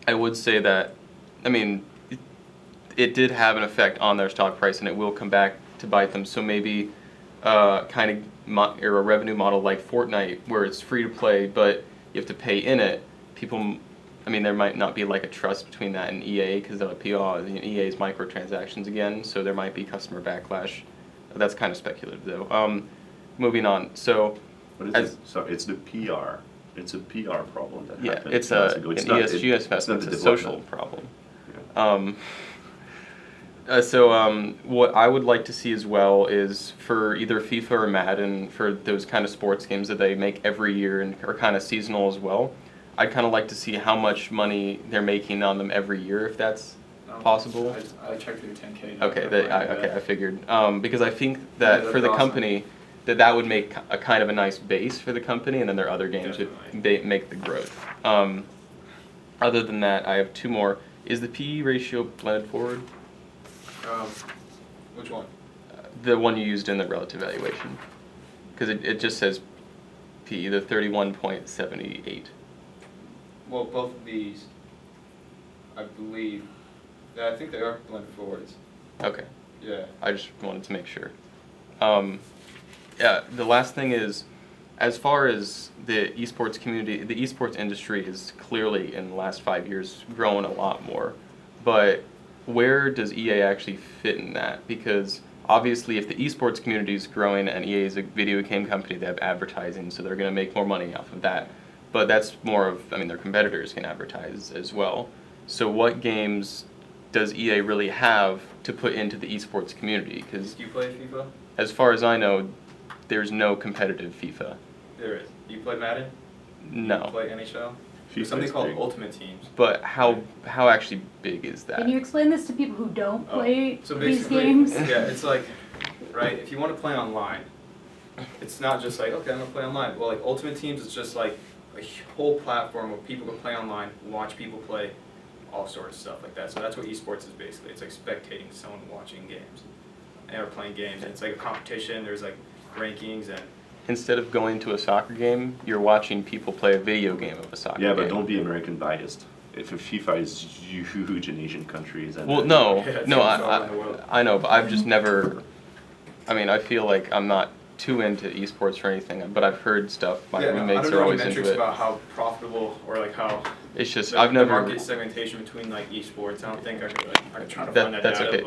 I would say that, I mean, it did have an effect on their stock price, and it will come back to bite them. So maybe or a revenue model like Fortnite, where it's free to play, but you have to pay in it. People, I mean, there might not be like a trust between that and EA because they'll be, EA's microtransactions again, so there might be customer backlash. That's kind of speculative, though. Moving on. So, what is it? So it's the PR. It's a PR problem that happened. It's an ESG assessment. It's a social problem. Yeah. What I would like to see as well is for either FIFA or Madden, for those kind of sports games that they make every year and are kind of seasonal as well, I'd kind of like to see how much money they're making on them every year, if that's possible. I checked through 10K. Okay, I figured. Because I think that for the company, that would make a kind of a nice base for the company, and then their other games would make the growth. Other than that, I have two more. Is the PE ratio blended forward? Which one? The one you used in the relative valuation. Because it just says PE, the 31.78. Well, both of these, I believe, yeah, I think they are blended forwards. Okay. Yeah. I just wanted to make sure. The last thing is, as far as the esports community, the esports industry is clearly in the last 5 years grown a lot more. But where does EA actually fit in that? Because obviously if the esports community is growing and EA is a video game company, they have advertising, so they're going to make more money off of that. But that's more of, I mean, their competitors can advertise as well. So what games does EA really have to put into the esports community? Because do you play FIFA? As far as I know, there's no competitive FIFA. There is. Do you play Madden? No. Do you play NHL? There's something called Ultimate Teams. But how actually big is that? Can you explain this to people who don't play so these games? Yeah, it's like, right, if you want to play online, it's not just like, okay, I'm going to play online. Well, like Ultimate Teams is just like a whole platform where people can play online, watch people play, all sorts of stuff like that. So that's what esports is basically. It's like spectating someone watching games or playing games. And it's like a competition. There's like rankings and... Instead of going to a soccer game, you're watching people play a video game of a soccer game. Yeah, but don't be American biased. If FIFA is huge in Asian countries. And well, I know, but I've just never... I mean, I feel like I'm not too into esports or anything, but I've heard stuff. My roommates are always into it. About how profitable or like how... It's just, I've never... The market segmentation between like esports, I don't think I could try to find that data. That's okay.